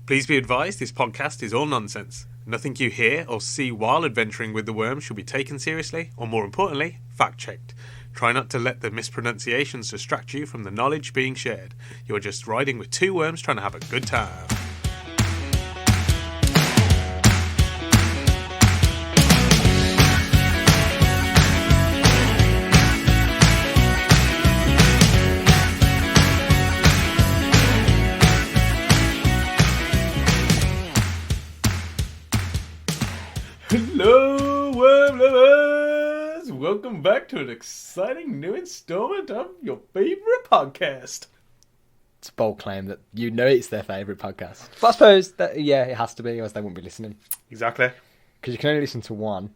Please be advised this podcast is all nonsense. Nothing you hear or see while adventuring with the worm should be taken seriously, or more importantly, fact-checked. Try not to let the mispronunciations distract you from the knowledge being shared. You're just riding with two worms trying to have a good time. Hello, worm lovers! Welcome back to an exciting new installment of your favourite podcast. It's a bold claim that you know it's their favourite podcast. But I suppose that, it has to be, or else they wouldn't be listening. Exactly. Because you can only listen to one.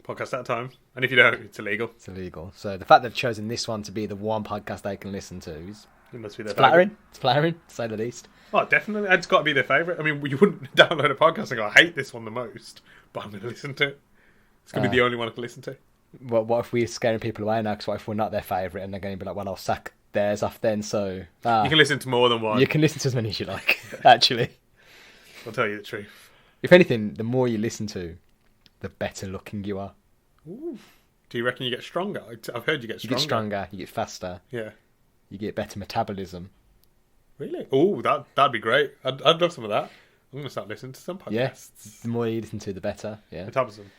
Podcast at a time. And if you don't, it's illegal. It's illegal. So the fact they've chosen this one to be the one podcast they can listen to is... It must be their flattering. favourite. It's flattering, to say the least. Oh, definitely. It's got to be their favourite. I mean, you wouldn't download a podcast and go, I hate this one the most, but I'm going to listen to it. It's going to be the only one I can listen to. What if we're scaring people away now? Because what if we're not their favourite and they're going to be like, well, I'll sack theirs off then, so... You can listen to more than one. You can listen to as many as you like, actually. I'll tell you the truth. If anything, the more you listen to, the better looking you are. Ooh. Do you reckon you get stronger? I've heard you get stronger. You get stronger, you get faster. Yeah. You get better metabolism. Really? Oh, that'd be great. I'd love some of that. I'm going to start listening to some podcasts. Yeah, the more you listen to, the better. Yeah. Metabolism.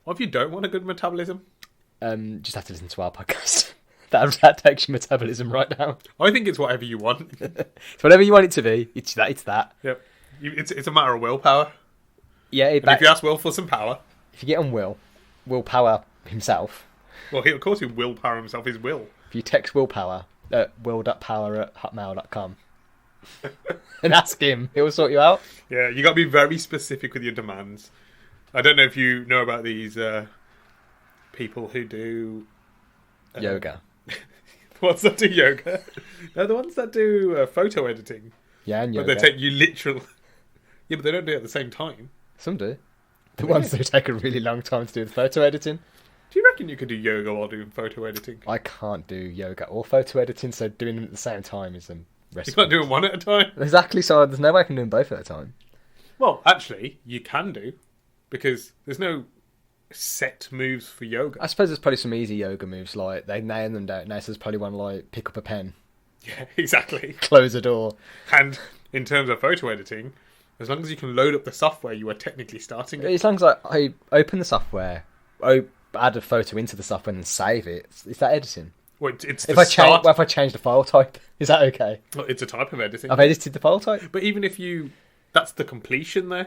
What if you don't want a good metabolism? Just have to listen to our podcast. that takes your metabolism right down. I think it's whatever you want. It's whatever you want it to be. It's that. Yep. It's a matter of willpower. Yeah. If you ask Will for some power... If you get on willpower himself... Well, of course he will power himself, his will. If you text willpower at will.power@hotmail.com and ask him, he'll sort you out. Yeah, you got to be very specific with your demands. I don't know if you know about these people who do... yoga. Ones that do yoga. No, the ones that do photo editing. Yeah, and yoga. But they take you literal... Yeah, but they don't do it at the same time. Some do. The ones who take a really long time to do the photo editing. Do you reckon you could do yoga while doing photo editing? I can't do yoga or photo editing, so doing them at the same time is a recipe. You can't do them one at a time? Exactly, so there's no way I can do them both at a time. Well, actually, you can do, because there's no set moves for yoga. I suppose there's probably some easy yoga moves, like they name them down now, so there's probably one like pick up a pen. Yeah, exactly. Close a door. And in terms of photo editing, as long as you can load up the software, you are technically starting it. As long as I open the software, add a photo into the software and save it, is that editing? Well, it's if I change the file type, is that okay? Well, it's a type of editing. I've edited the file type. But even if that's the completion there.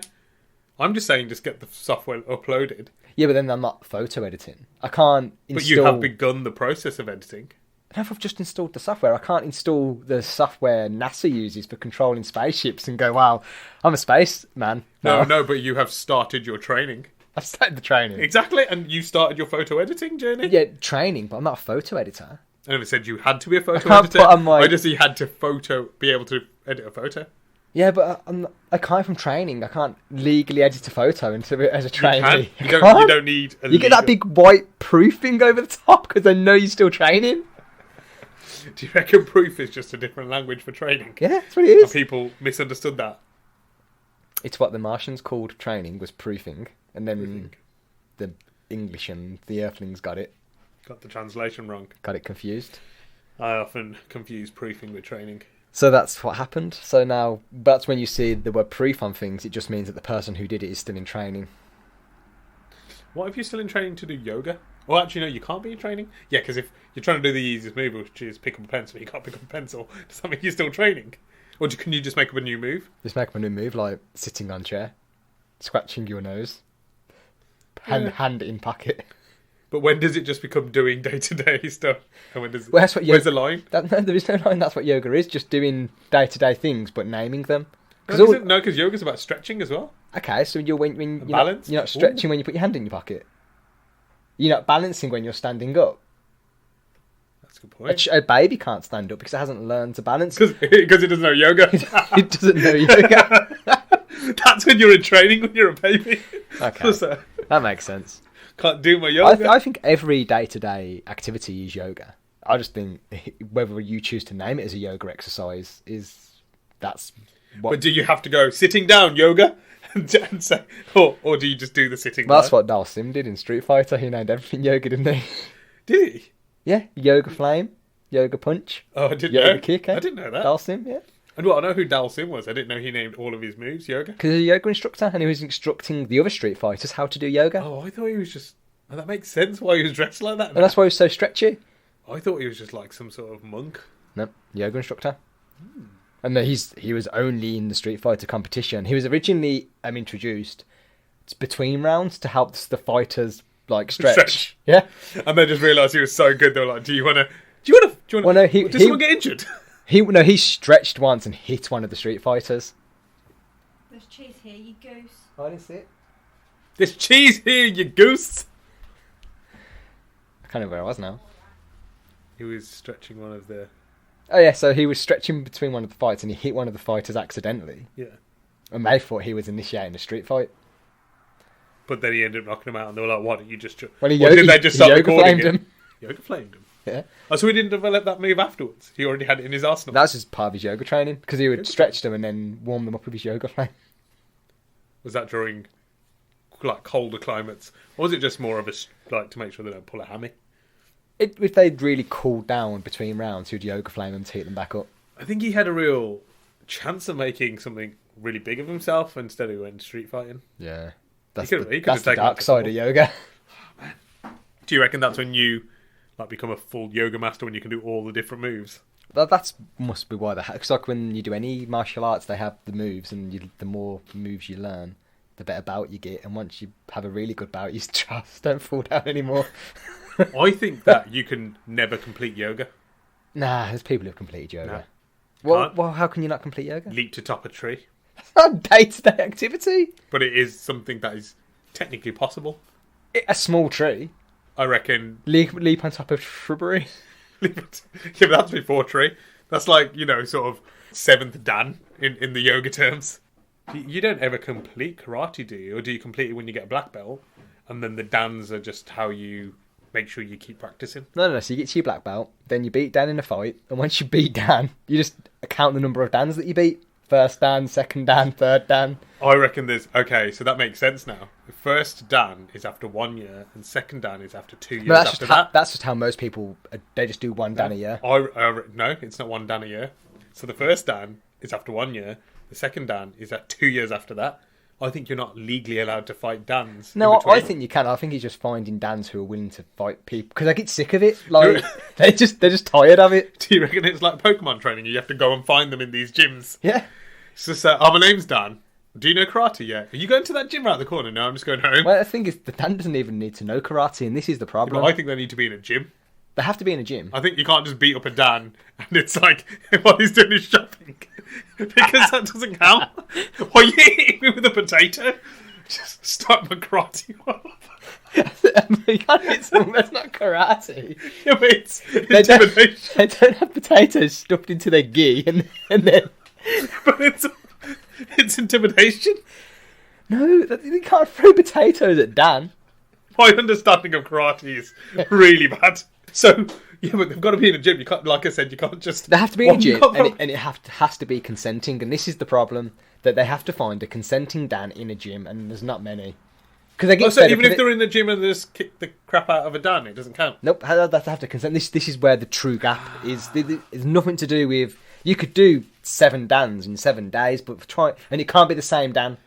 I'm just saying just get the software uploaded. Yeah, but then I'm not photo editing. I can't install... But you have begun the process of editing. And if I've just installed the software, I can't install the software NASA uses for controlling spaceships and go, wow, I'm a spaceman. No, but you have started your training. I've started the training. Exactly, and you started your photo editing journey. Yeah, training, but I'm not a photo editor. I never said you had to be a photo editor. I just said you had to be able to edit a photo. Yeah, but I can't from training. I can't legally edit a photo as a trainee. You don't need a You get that big white proof thing over the top because I know you're still training. Do you reckon proof is just a different language for training? Yeah, that's what it is. And people misunderstood that. It's what the Martians called training, was proofing. And then the English and the Earthlings got it. Got the translation wrong. Got it confused. I often confuse proofing with training. So that's what happened. So now, that's when you see the word proof on things, it just means that the person who did it is still in training. What if you're still in training to do yoga? Well, actually, no, you can't be in training. Yeah, because if you're trying to do the easiest move, which is pick up a pencil, you can't pick up a pencil. Does that mean you're still training? Or can you just make up a new move? Just make up a new move, like sitting on chair, scratching your nose, hand in pocket. But when does it just become doing day-to-day stuff? And when does where's the line? No, there is no line. That's what yoga is, just doing day-to-day things, but naming them. No, because yoga's about stretching as well. Okay, so you're balance? You're not stretching when you put your hand in your pocket. You're not balancing when you're standing up. That's a good point. A baby can't stand up because it hasn't learned to balance. Because it doesn't know yoga. It doesn't know yoga. That's when you're in training, when you're a baby. Okay, that makes sense. Can't do my yoga. I think every day-to-day activity is yoga. I just think whether you choose to name it as a yoga exercise that's But do you have to go sitting down yoga and say, or do you just do the sitting? Well, that's what Dalsim did in Street Fighter. He named everything yoga, didn't he? Did he? Yeah, yoga flame, yoga punch. Oh, I didn't yoga know. Kick, eh? I didn't know that. Dalsim, yeah. And I know who Dalsim was. I didn't know he named all of his moves yoga. Because he's a yoga instructor, and he was instructing the other Street Fighters how to do yoga. Oh, I thought he was just. Oh, that makes sense why he was dressed like that. And that's why he was so stretchy. I thought he was just like some sort of monk. No, yoga instructor. And he was only in the Street Fighter competition. He was originally introduced between rounds to help the fighters like stretch. Yeah. And they just realised he was so good. They were like, "Do you want to? Well, no, does someone get injured?" He stretched once and hit one of the Street Fighters. There's cheese here, you goose. I didn't see it. There's cheese here, you goose. I can't know where I was now. He was stretching one of the. Oh yeah, so he was stretching between one of the fights and he hit one of the fighters accidentally. Yeah. And they thought he was initiating a street fight. But then he ended up knocking him out, and they were like, "Why don't you just?" Well, did they just start recording him? Yoga flamed him. Yeah. Oh, so he didn't develop that move afterwards. He already had it in his arsenal. That's just part of his yoga training because he would stretch them and then warm them up with his yoga flame. Was that during like colder climates, or was it just more of a like to make sure they don't pull a hammy? If they'd really cooled down between rounds, he'd yoga flame them to heat them back up. I think he had a real chance of making something really big of himself instead of went street fighting. Yeah. That's he could have the dark side of yoga. Oh, man. Do you reckon that's when you like become a full yoga master, when you can do all the different moves? That's must be why they have. Because like when you do any martial arts, they have the moves, and the more moves you learn, the better bout you get. And once you have a really good bout, you just don't fall down anymore. I think that you can never complete yoga. Nah, there's people who've completed yoga. No. Well, how can you not complete yoga? Leap to top a tree. It's not a day-to-day activity. But it is something that is technically possible. A small tree. I reckon. Leap on top of shrubbery. Yeah, but that's before tree. That's like, sort of seventh dan in the yoga terms. You don't ever complete karate, do you? Or do you complete it when you get a black belt? And then the dans are just how you make sure you keep practicing? No. So you get to your black belt, then you beat Dan in a fight, and once you beat Dan, you just count the number of dans that you beat. First Dan, second Dan, third Dan. I reckon okay, so that makes sense now. The first Dan is after 1 year, and second Dan is after 2 years after that. That's just how most people, they just do one Dan a year. No, it's not 1 Dan a year. So the first Dan is after 1 year, the second Dan is at 2 years after that. I think you're not legally allowed to fight Dans. No, I think you can. I think he's just finding Dans who are willing to fight people because they get sick of it. Like they're just tired of it. Do you reckon it's like Pokemon training? You have to go and find them in these gyms. Yeah. It's just my name's Dan. Do you know karate? Yeah. Are you going to that gym around the corner? No, I'm just going home. Well, the thing is, the Dan doesn't even need to know karate, and this is the problem. I think they need to be in a gym. They have to be in a gym. I think you can't just beat up a Dan and it's like while he's doing his shopping. Because that doesn't count. Why are you hitting me with a potato? Just start my karate off. You can't hit someone that's not karate. Yeah, but it's intimidation. They don't have potatoes stuffed into their gi and then... But it's intimidation. No, you can't throw potatoes at Dan. My understanding of karate is really bad. So, yeah, but they've got to be in a gym. You can't, like I said, you can't just... They have to be in a gym, and it has to be consenting. And this is the problem, that they have to find a consenting Dan in a gym, and there's not many. Because they get so even if they're in the gym and they just kick the crap out of a Dan, it doesn't count? Nope, they have to consent. This is where the true gap is. It's nothing to do with... You could do 7 Dans in 7 days, but and it can't be the same Dan.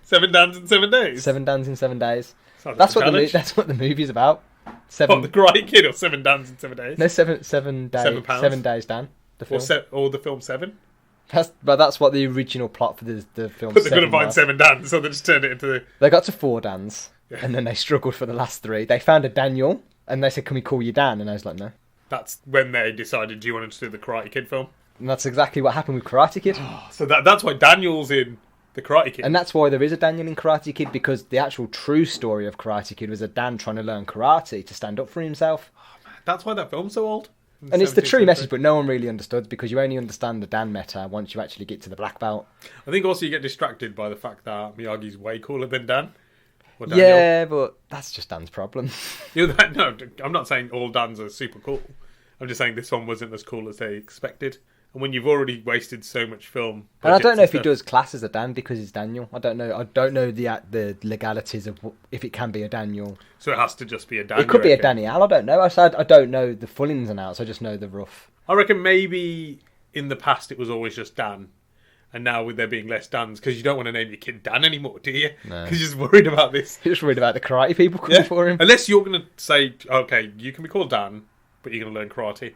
7 Dans in 7 days? 7 Dans in 7 days. That's what the movie's about. 7. What, the Karate Kid, or 7 Dans in 7 days? No, 7 days. 7 days, Dan. The film. Or the film 7? That's what the original plot for the film. But they're going to find 7 Dans, so they just turned it into. They got to 4 Dans, and then they struggled for the last 3. They found a Daniel, and they said, "Can we call you Dan?" And I was like, "No." That's when they decided, do you want to do the Karate Kid film? And that's exactly what happened with Karate Kid. So that's why Daniel's in the Karate Kid. And that's why there is a Daniel in Karate Kid, because the actual true story of Karate Kid was a Dan trying to learn karate to stand up for himself. Oh, man. That's why that film's so old. And it's the true message, but no one really understood, because you only understand the Dan meta once you actually get to the black belt. I think also you get distracted by the fact that Miyagi's way cooler than Dan. Yeah, but that's just Dan's problem. No, I'm not saying all Dans are super cool. I'm just saying this one wasn't as cool as they expected. And when you've already wasted so much film, And I don't know if he stuff- does class as a Dan because he's Daniel. I don't know. I don't know the legalities of if it can be a Daniel. So it has to just be a Dan. It could you be a reckon? Danielle. I don't know. I said I don't know the full ins and outs. I just know the rough. I reckon maybe in the past it was always just Dan. And now with there being less Dans, because you don't want to name your kid Dan anymore, do you? No. Because you're just worried about this. He's just worried about the karate people coming for him. Unless you're going to say, okay, you can be called Dan, but you're going to learn karate.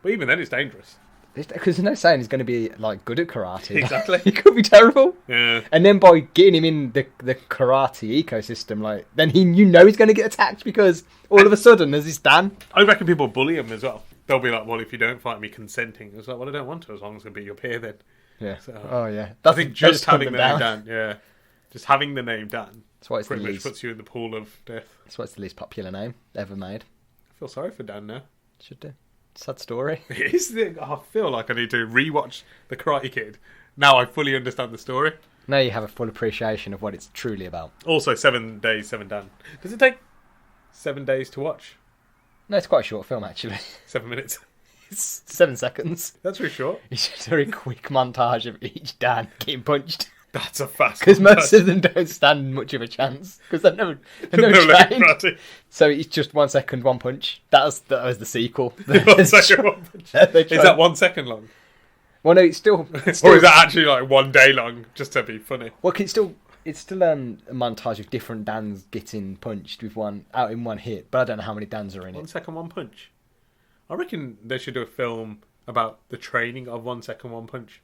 But even then, it's dangerous. Because there's no saying he's going to be like good at karate. Exactly. He could be terrible. Yeah. And then by getting him in the karate ecosystem, like then he's going to get attacked because all of a sudden there's this Dan. I reckon people bully him as well. They'll be like, well, if you don't fight me consenting. It's like, well, I don't want to, as long as I be your peer then. Yeah. So, Oh yeah. I think just hunt having them the name down. Dan, yeah. Just having the name Dan That's why it's the pretty much least. puts you in the pool of death. That's why it's the least popular name ever made. I feel sorry for Dan now. Should do. Sad story. It is I feel like I need to rewatch The Karate Kid. Now I fully understand the story. Now you have a full appreciation of what it's truly about. Also, 7 Days, 7 Dan. Does it take 7 days to watch? No, it's quite a short film actually. 7 minutes. It's 7 seconds. That's really short. It's just a very quick montage of each Dan getting punched. That's a fast Because one. most of them don't stand much of a chance. Because they're never No, like trained. karate. So it's just 1 second, 1 punch. That was the sequel. 1 second, 1 punch. Is that 1 second long? Well, no, it's still. Or is that actually like 1 day long, just to be funny? Well, it's still a montage of different Dans getting punched with one out in one hit. But I don't know how many Dans are in 1 it. second, 1 punch. I reckon they should do a film about the training of 1 second, 1 punch.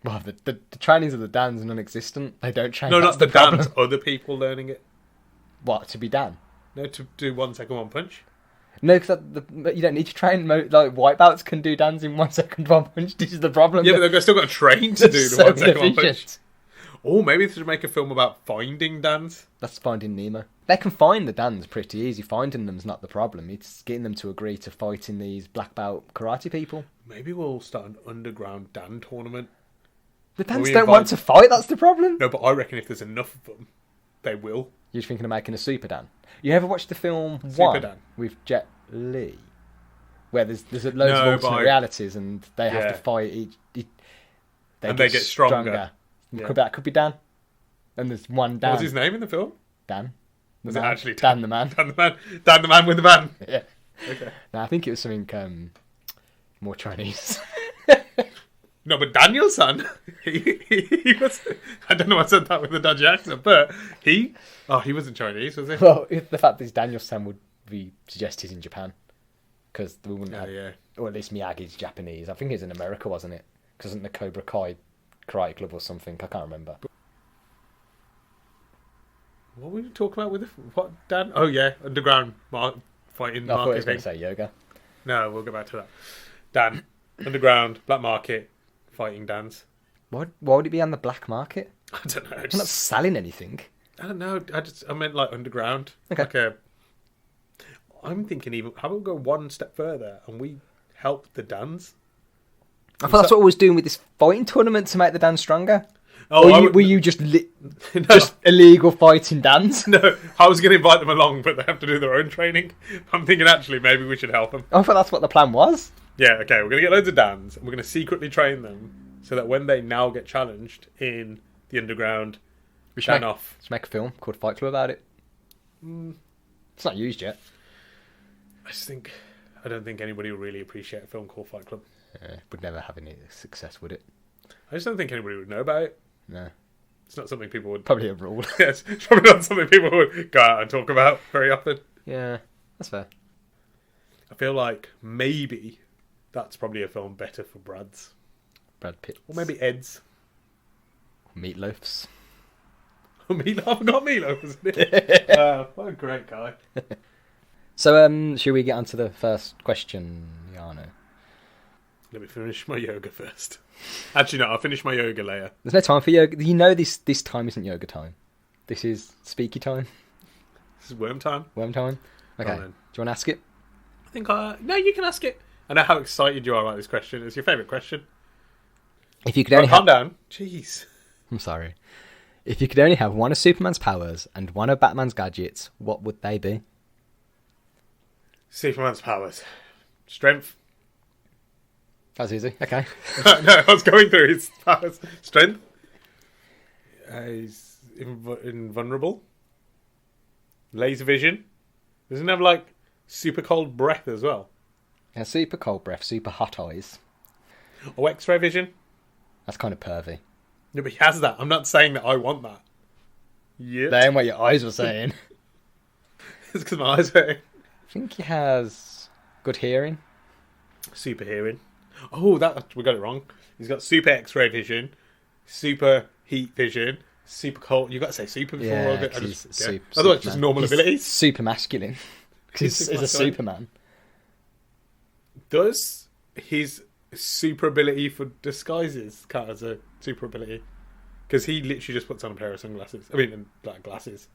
Well, the trainings of the Dans are non-existent. They don't train. No, That's not the problem. Dans, other people learning it. What, to be Dan? No, to do 1 second, 1 punch. No, because you don't need to train. Like white belts can do Dans in 1 second, 1 punch. This is the problem. Yeah, but they've still got to train to do the so 1 second, 1 punch. inefficient. Or maybe they should make a film about finding Dans. That's Finding Nemo. They can find the Dans pretty easy. Finding them's not the problem. It's getting them to agree to fighting these black belt karate people. Maybe we'll start an underground Dan tournament. The Dans we don't want to fight. That's the problem. No, but I reckon if there's enough of them, they will. You're thinking of making a Super Dan. You ever watched the film Super One Dan? with Jet Li, where there's loads No, of but alternate realities and they have Yeah. to fight each. And they get stronger. Yeah. That could be Dan. And there's one Dan. What was his name in the film? Dan. The Was it man. actually Dan the man? Dan the man. Dan the man with the van. Yeah. Okay. No, I think it was something more Chinese. No, but Daniel's son, he was. I don't know why I said that with a dodgy accent, but he wasn't Chinese, was he? Well, the fact that Daniel's son would be suggest he's in Japan. Because we wouldn't Oh, have, yeah. or at least Miyagi's Japanese. I think he's in America, wasn't it? Because isn't the Cobra Kai Karate Club or something? I can't remember. What were we talking about with what Dan? Oh yeah, underground fighting No, I thought he market was going thing. to say yoga. No, we'll go back to that. Dan, underground, black market, fighting Dans. Why would it be on the black market? I don't know. We're not selling anything. I don't know. I meant like underground. Okay. I'm thinking even. How about we go one step further and we help the Dans? I thought that's what I was doing with this fighting tournament to make the dance stronger. Oh, Or were you just no, just illegal fighting dance? no. I was going to invite them along, but they have to do their own training. I'm thinking actually maybe we should help them. I thought that's what the plan was. Yeah. Okay. We're going to get loads of Dans and we're going to secretly train them so that when they now get challenged in the underground, We should Dan make, off. let's make a film called Fight Club about it. It's not used yet. I don't think anybody will really appreciate a film called Fight Club. Would never have any success, would it? I just don't think anybody would know about it. No. It's not something people would. Probably a rule. Yes, it's probably not something people would go out and talk about very often. Yeah, that's fair. I feel like maybe that's probably a film better for Brad's. Brad Pitt. Or maybe Ed's. Meatloafs. Oh, Meatloaf. I forgot Meatloaf, wasn't it? What a great guy. So, should we get on to the first question, Yano? Let me finish my yoga first. Actually, no, I'll finish my yoga later. There's no time for yoga. You know this time isn't yoga time. This is speaky time. This is worm time. Worm time. Okay. Go on Do then. you want to ask it? I think No, you can ask it. I know how excited you are about this question. It's your favourite question. If you could only Calm down. Jeez. I'm sorry. If you could only have one of Superman's powers and one of Batman's gadgets, what would they be? Superman's powers. Strength. That's easy. Okay. No, I was going through his powers. Strength. He's invulnerable. Laser vision. Doesn't he have like super cold breath as well? Yeah, super cold breath, super hot eyes. Oh, X-ray vision. That's kind of pervy. No, but he has that. I'm not saying that I want that. Yeah. That ain't what your eyes were saying. It's because my eyes hurt. I think he has good hearing. Super hearing. Oh, that we got it wrong. He's got super X-ray vision, super heat vision, super cold. You got to say super before. Yeah, I 'cause just, he's yeah. super- Otherwise, just Superman. normal He's abilities. super masculine. Because he's a masculine. Superman. Does his super ability for disguises count as a super ability? Because he literally just puts on a pair of sunglasses. I mean, black glasses,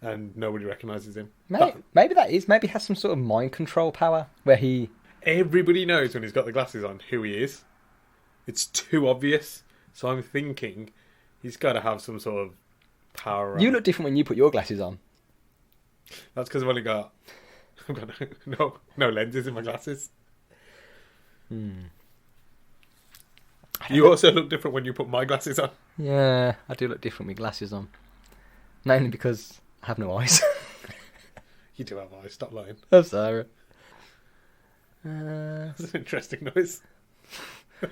and nobody recognises him. Maybe that is. Maybe he has some sort of mind control power where he. Everybody knows when he's got the glasses on who he is. It's too obvious. So I'm thinking he's got to have some sort of power. You look different when you put your glasses on. That's because I've got no lenses in my glasses. You also look different when you put my glasses on. Yeah, I do look different with glasses on. Mainly because I have no eyes. You do have eyes. Stop lying. I'm sorry. That's an interesting noise. I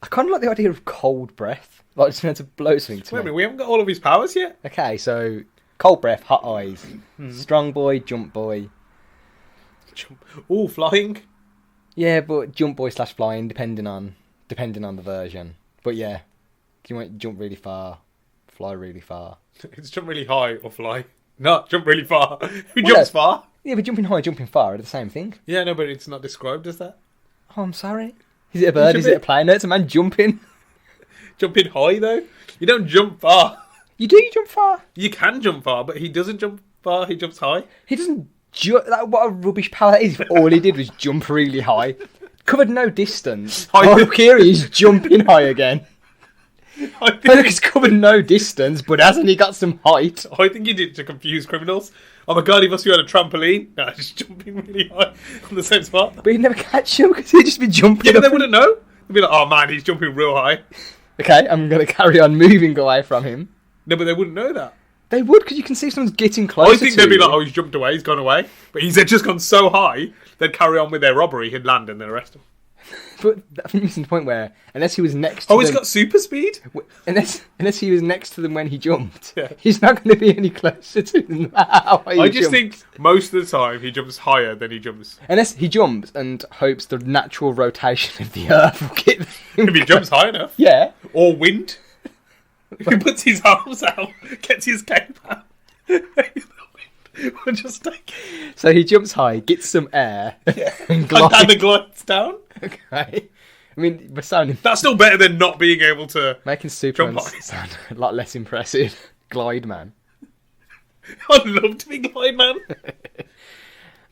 kind of like the idea of cold breath. Like, just meant to blow something to Wait a me. minute, we haven't got all of his powers yet. Okay, so cold breath, hot eyes, strong boy, jump boy. Oh, flying. Yeah, but jump boy / flying, depending on the version. But yeah, you want jump really far, fly really far. It's jump really high or fly. No, jump really far. Who jumps far? Yeah, but jumping high and jumping far are the same thing. Yeah, no, but it's not described as that. Oh, I'm sorry. Is it a bird? Is it a plane? No, it's a man jumping. Jumping high, though? You don't jump far. You jump far. You can jump far, but he doesn't jump far. He jumps high. He doesn't jump. What a rubbish power that is. If all he did was jump really high. Covered no distance. Oh, look here, he's jumping high again. Look, he's covered no distance, but hasn't he got some height? I think he did to confuse criminals. Oh my god, he must be on a trampoline. No, just jumping really high on the same spot. But he'd never catch him because he'd just be jumping. Yeah, but they wouldn't know. They'd be like, oh man, he's jumping real high. Okay, I'm going to carry on moving away from him. No, but they wouldn't know that. They would, because you can see if someone's getting closer. I think they'd be like, oh, he's jumped away, he's gone away. But he's just gone so high, they'd carry on with their robbery, he'd land and then arrest him. But I think missing the point where, unless he was next to Oh, them, he's got super speed? unless he was next to them when he jumped, Yeah. he's not going to be any closer to them. No matter how high I he just jumps. think most of the time he jumps higher than he jumps. Unless he jumps and hopes the natural rotation of the Earth will get him. If he jumps high enough. Yeah. Or wind. If he puts his arms out, gets his cape out. We'll just take it. So he jumps high, gets some air, and And glides. the glides down. Okay. I mean, we're sounding... That's still better than not being able to... Making Superman Jump high. sound a lot less impressive. Glide man. I'd love to be Glide Man.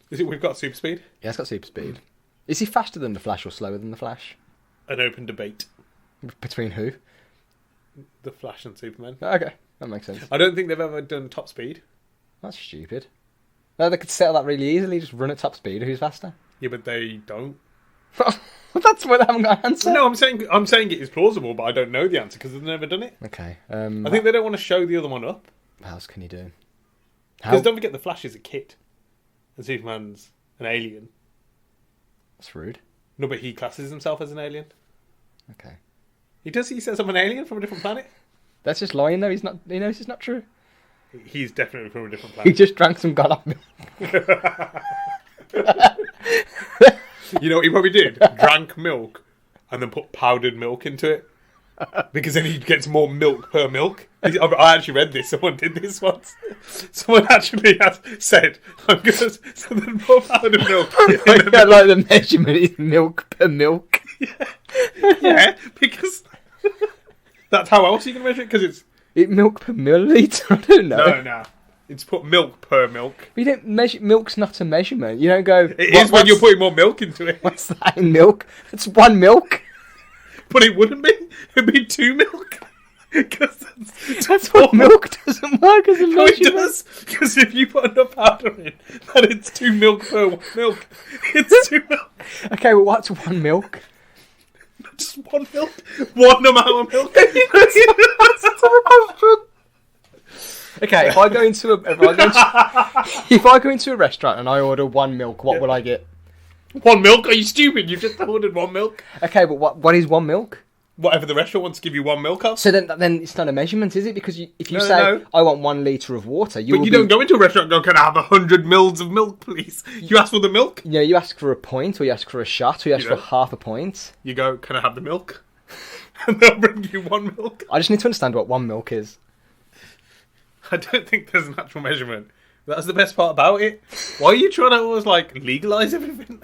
Is it we've got super speed? Yeah, he's got super speed. Is he faster than the Flash or slower than the Flash? An open debate. Between who? The Flash and Superman. Okay, that makes sense. I don't think they've ever done top speed. That's stupid. No, they could settle that really easily. Just run at top speed. Who's faster? Yeah, but they don't. That's why they haven't got an answer. No, I'm saying it is plausible, but I don't know the answer because they've never done it. Okay. I think they don't want to show the other one up. What else can you do? Because don't forget, the Flash is a kid, and Superman's an alien. That's rude. No, but he classes himself as an alien. Okay. He does. He says I'm an alien from a different planet. That's just lying though. He's not. He knows it's not true. He's definitely from a different He planet. just drank some god milk. You know what he probably did? Drank milk and then put powdered milk into it. Because then he gets more milk per milk. I actually read this. Someone did this once. Someone actually has said, I'm going to... So then put powdered milk in the milk. Like the measurement is milk per milk. Yeah, because... That's how else you can measure it, because it's... Milk per milliliter? I don't know. No. It's put milk per milk. But you don't measure. Milk's not a measurement. You don't go. It is when you're putting more milk into it. What's that in milk? It's one milk. But it wouldn't be. It'd be 2 milk. Because That's what milk doesn't work as a No, it measurement. does. Because if you put enough powder in, then it's 2 milk per milk. It's 2 milk. Okay, well, what's 1 milk? Just 1 milk. 1 amount of milk. Okay, if I go into if I go into a restaurant and I order 1 milk, what will I get? 1 milk? Are you stupid? You've just ordered 1 milk. Okay, but what is 1 milk? Whatever the restaurant wants to give you 1 milk of. So then it's not a measurement, is it? Because if you No, say no. I want 1 litre of water, But you don't go into a restaurant and go, can I have 100 mils of milk, please? You ask for the milk. You know, you ask for a point, or you ask for a shot, or you ask You for know. half a point. You go, can I have the milk? And they'll bring you 1 milk. I just need to understand what 1 milk is. I don't think there's an actual measurement. That's the best part about it. Why are you trying to always, legalise everything?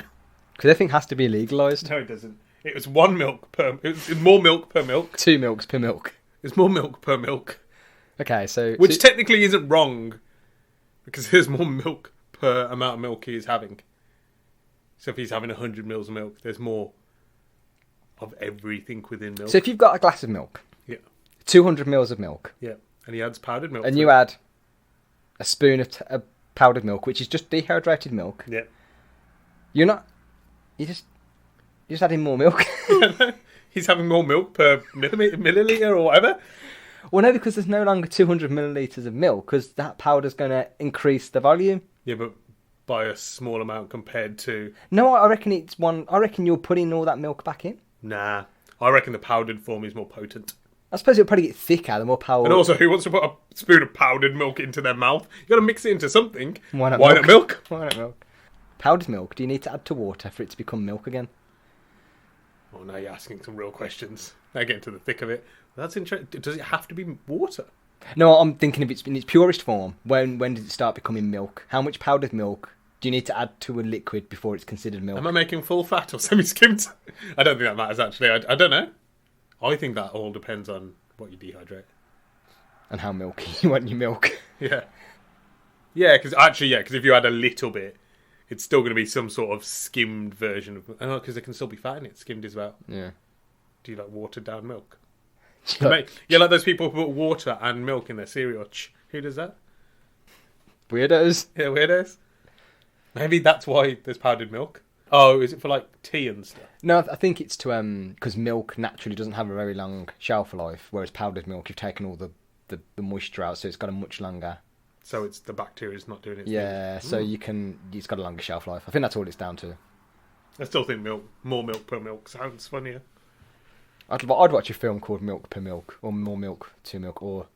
Because everything has to be legalised. No, it doesn't. It was 1 milk per... It's more milk per milk. 2 milks per milk. It's more milk per milk. Okay, so... Which technically isn't wrong. Because there's more milk per amount of milk he is having. So if he's having 100 mils of milk, there's more of everything within milk. So if you've got a glass of milk, Yeah. 200 mils of milk, Yeah. And he adds powdered milk. and to you it. add a spoon of powdered milk, which is just dehydrated milk, Yeah. you're just adding more milk. He's having more milk per milliliter or whatever. Well, no, because there's no longer 200 millilitres of milk, because that powder's going to increase the volume. Yeah, but by a small amount compared to... No, I reckon it's one. I reckon you're putting all that milk back in. Nah. I reckon the powdered form is more potent. I suppose it'll probably get thicker the more power. And also, who wants to put a spoon of powdered milk into their mouth? You've got to mix it into something. Why not Not milk? Why not milk? Powdered milk. Do you need to add to water for it to become milk again? Oh, now you're asking some real questions. Now getting to the thick of it. That's interesting. Does it have to be water? No, I'm thinking if it's in its purest form. When does it start becoming milk? How much powdered milk do you need to add to a liquid before it's considered milk? Am I making full fat or semi-skimmed? I don't think that matters, actually. I don't know. I think that all depends on what you dehydrate. And how milky you want your milk. Yeah. Yeah, because if you add a little bit, it's still going to be some sort of skimmed version of... Oh, because there can still be fat in it. Skimmed is about... Yeah. Do you like watered down milk? Like, Yeah, like those people who put water and milk in their cereal. Who does that? weirdos. Yeah, weirdos. Maybe that's why there's powdered milk. Oh, is it for like tea and stuff? No, I think it's to because milk naturally doesn't have a very long shelf life, whereas powdered milk you've taken all the moisture out, so it's got a much longer. So it's the bacteria's not doing its Yeah, thing. so it's got a longer shelf life. I think that's all it's down to. I still think more milk per milk sounds funnier. I'd watch a film called Milk per Milk, or More Milk, 2 Milk, or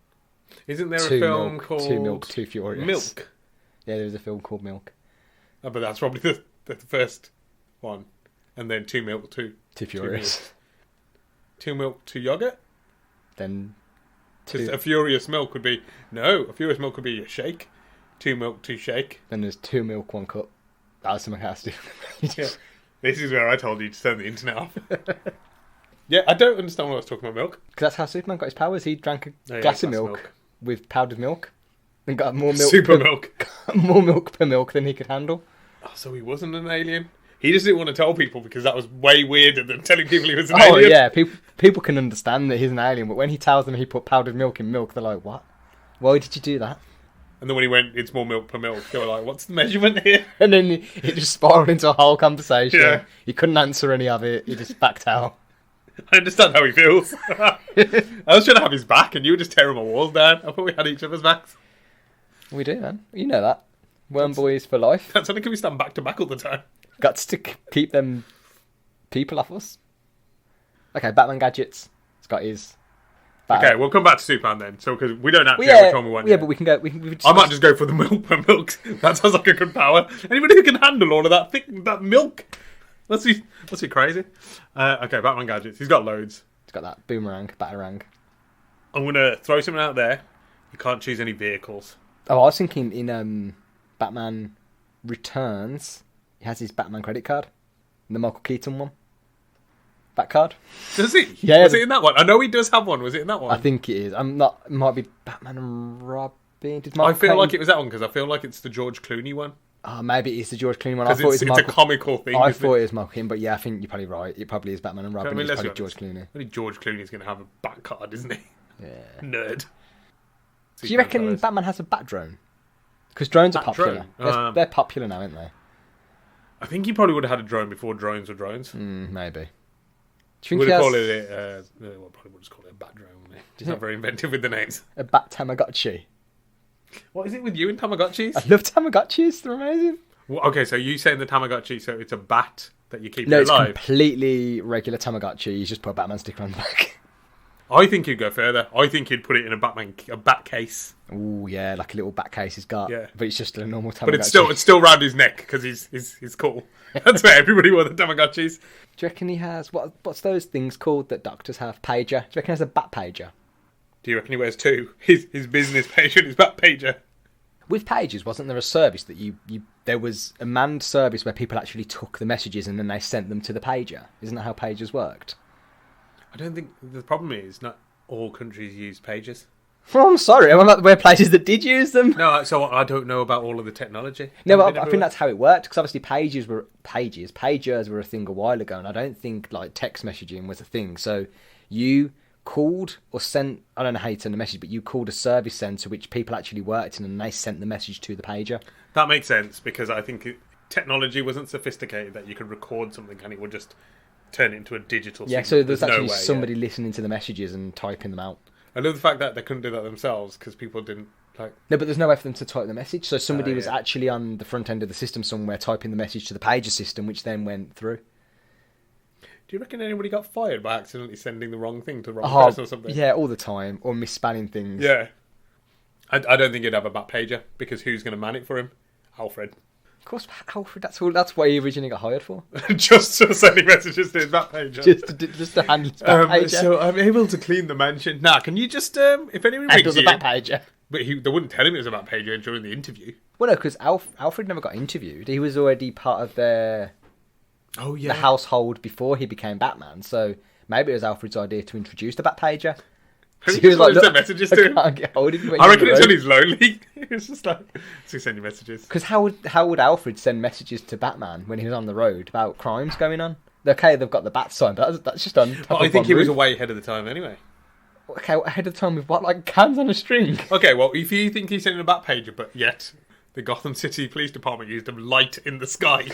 Isn't there a Two film Milk, called 2 Milk, 2 Furious. Milk? Yeah, there's a film called Milk. Oh, but that's probably the first one. And then 2 Milk, 2 2 Furious. 2 Milk, 2 yogurt? Then Because two, a Furious Milk would be... No, a Furious Milk would be a shake. 2 Milk, 2 shake. then there's 2 Milk, 1 cup. That's something I have to do. Yeah. This is where I told you to turn the internet off. Yeah, I don't understand why I was talking about milk. Because that's how Superman got his powers. He drank a Yeah, glass of glass milk with powdered milk and got more milk. Super milk. More milk per milk than he could handle. Oh, so he wasn't an alien? He just didn't want to tell people because that was way weirder than telling people he was an Oh alien. yeah, people can understand that he's an alien, but when he tells them he put powdered milk in milk, they're like, "What? Why did you do that?" And then when he went, it's more milk per milk, they were like, what's the measure here? And then it just spiraled into a whole conversation. Yeah. He couldn't answer any of it. He just backed out. I understand how he feels. I was trying to have his back and you were just tearing my walls down. I thought we had each other's backs. We do, man. You know that. Worm boys for life. That's only because we stand back to back all the time. Got to keep them people off us. Okay, Batman gadgets. It's got his. Okay, we'll come back to Superman then. So, because we don't actually Well, have yeah, which one we want yeah, yet. but we can go. We I might just go for the milk per milk. That sounds like a good power. Anybody who can handle all of that milk. Let's be crazy. Okay, Batman gadgets. He's got loads. It's got that boomerang, batarang. I'm going to throw something out there. You can't choose any vehicles. Oh, I was thinking in Batman Returns, he has his Batman credit card, the Michael Keaton one. That card. Does he? Yeah. Was it in that one? I know he does have one. Was it in that one? I think it is. I'm not. It might be Batman and Robin. Did I Michael feel Keaton- like it was that one because I feel like it's the George Clooney one. Oh, maybe it's the George Clooney one. I Because thought it's it was a Michael. comical thing. I isn't thought it? it was Michael Keaton, but yeah, I think you're probably right. It probably is Batman and Robin. I mean, It's let's probably be George honest. Clooney. Only George Clooney's going to have a back card, isn't he? Yeah. Nerd. Do you reckon Batman has a bat drone? Because drones are Bat popular. drone? They're popular now, aren't they? I think he probably would have had a drone before drones were drones. Maybe. Do He you would think have he called has it probably would just call it a bat drone, wouldn't he? Just not very inventive with the names. a bat Tamagotchi? What is it with you and Tamagotchis? I love Tamagotchis. They're amazing. Well, okay, so you saying the Tamagotchi, so it's a bat that you keep No, it's alive? completely regular Tamagotchi. You just put a Batman sticker on the back. I think he'd go further. I think he'd put it in a bat case. Oh yeah, like a little bat case he's got. Yeah. But it's just a normal Tamagotchi. But it's still round his neck because he's cool. That's where everybody wore the Tamagotchis. Do you reckon he has what's those things called that doctors have? Pager. Do you reckon he has a bat pager? Do you reckon he wears two? His business page and his bat pager. With pages, wasn't there a service that there was a manned service where people actually took the messages and then they sent them to the pager? Isn't that how pages worked? I don't think the problem is not all countries use pages. Well, I'm sorry, I'm not aware places that did use them. No, so I don't know about all of the technology. No, but I think that's how it worked, because obviously pagers were a thing a while ago, and I don't think like text messaging was a thing. So you called or sent, I don't know how you send a message, but you called a service centre which people actually worked in, and they sent the message to the pager. That makes sense, because I think technology wasn't sophisticated that you could record something and it would just turn it into a digital signal. Yeah, so there's no actually way, somebody listening to the messages and typing them out. I love the fact that they couldn't do that themselves because people didn't like. No, but there's no way for them to type the message. So somebody was yeah. actually on the front end of the system somewhere typing the message to the pager system, which then went through. Do you reckon anybody got fired by accidentally sending the wrong thing to the wrong person or something? Yeah, all the time, or misspelling things. Yeah. I don't think he'd have a bat pager because who's going to man it for him? Alfred. Of course, Alfred. That's what he originally got hired for. just to sending messages to his bat pager. just to handle his bat pager. So I'm able to clean the mansion. Nah, can you just if anyone rings Handles a you? bat pager. But they wouldn't tell him it was a bat pager during the interview. Well, no, because Alfred never got interviewed. He was already part of the household before he became Batman. So maybe it was Alfred's idea to introduce the bat pager. Who So he was like, send "Look, messages I to him? can't get hold of you when I you're reckon on it's the when road." he's lonely. It's just like, so send you messages. Because how would Alfred send messages to Batman when he was on the road about crimes going on? Okay, they've got the bat sign, but that's just on top But of I think one he was roof. way ahead of the time anyway. Okay, ahead of time with what? Like cans on a string? Okay, well, if you think he's sending a bat pager, but yet the Gotham City Police Department used a light in the sky.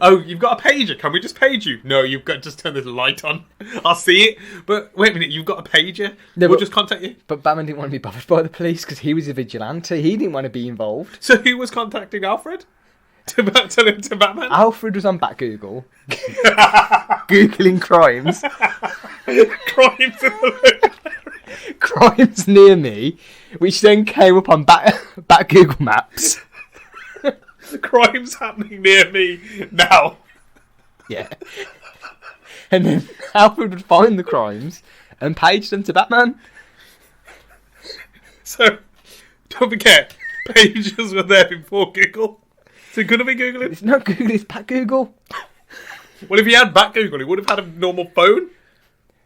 Oh, you've got a pager. Can we just page you? No, you've got to just turn this light on. I'll see it. But wait a minute, you've got a pager. No, we'll but- just contact you. But Batman didn't want to be bothered by the police because he was a vigilante. He didn't want to be involved. So who was contacting Alfred? To Batman? Alfred was on Batgoogle, Googling crimes. Crimes in the Crimes near me, which then came up on Batgoogle Maps. crimes happening near me now. Yeah. And then Alfred would find the crimes and page them to Batman. So, don't forget, pages were there before Google. So could it be Googling? It's not Google, it's Batgoogle. Well, if he had back Google, he would have had a normal phone.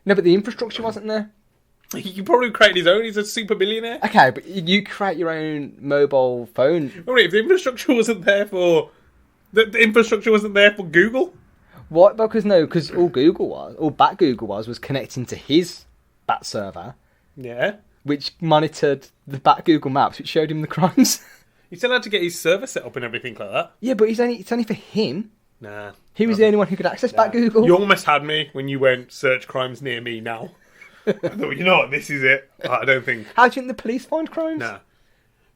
No, but the infrastructure wasn't there. He could probably create his own. He's a super millionaire. Okay, but you create your own mobile phone. Wait, if the infrastructure wasn't there for... The infrastructure wasn't there for Google? What? Because all Batgoogle was connecting to his Bat server, Yeah. which monitored the Batgoogle maps, which showed him the crimes. He still had to get his server set up and everything like that. Yeah, but it's only for him. Nah. He was the only one who could access Batgoogle. You almost had me when you went search crimes near me now. I thought, you know what, this is it. I don't think... How do you think the police find crimes? Nah.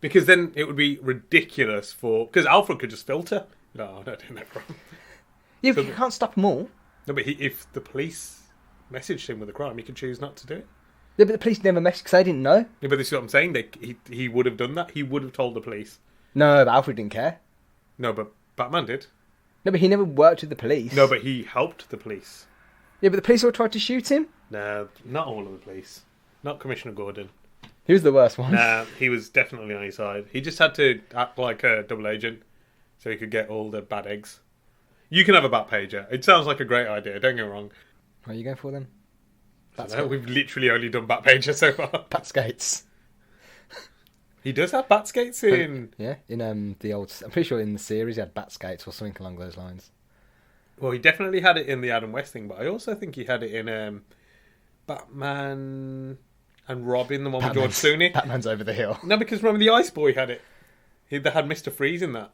Because then it would be ridiculous for... Because Alfred could just filter. No, I don't think that problem. Yeah, but you can't stop them all. No, but if the police messaged him with a crime, he could choose not to do it. Yeah, but the police never messaged because they didn't know. Yeah, but this is what I'm saying. He would have done that. He would have told the police. No, but Alfred didn't care. No, but Batman did. No, but he never worked with the police. No, but he helped the police. Yeah, but the police all tried to shoot him. No, not all of the police. Not Commissioner Gordon. He was the worst one. Nah, he was definitely on his side. He just had to act like a double agent so he could get all the bad eggs. You can have a bat pager. It sounds like a great idea, don't get me wrong. What are you going for then? We've literally only done bat pager so far. Bat skates. He does have bat skates in... Yeah, in the old... I'm pretty sure in the series he had bat skates or something along those lines. Well, he definitely had it in the Adam West thing, but I also think he had it in Batman And Robin, the one with George Clooney. Batman's over the hill. No, because remember the Ice Boy had it. They had Mr. Freeze in that.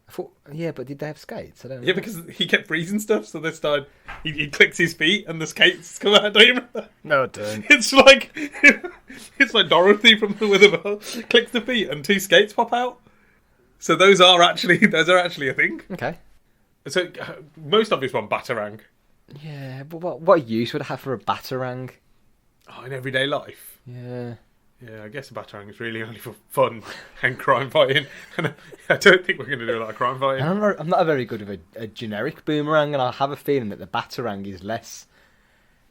I thought, yeah, but did they have skates? I don't know. Yeah, because he kept freezing stuff, so they started... He clicks his feet and the skates come out, don't you remember? No, I don't. It's like... it's like Dorothy from The Wizard of Oz. Clicks the feet and 2 skates pop out. So those are actually a thing. Okay. So, most obvious one, Batarang. Yeah, but what use would I have for a Batarang? Oh, in everyday life? Yeah. Yeah, I guess a Batarang is really only for fun and crime fighting. And I don't think we're going to do a lot of crime fighting. I'm not very good with a generic boomerang, and I have a feeling that the Batarang is less.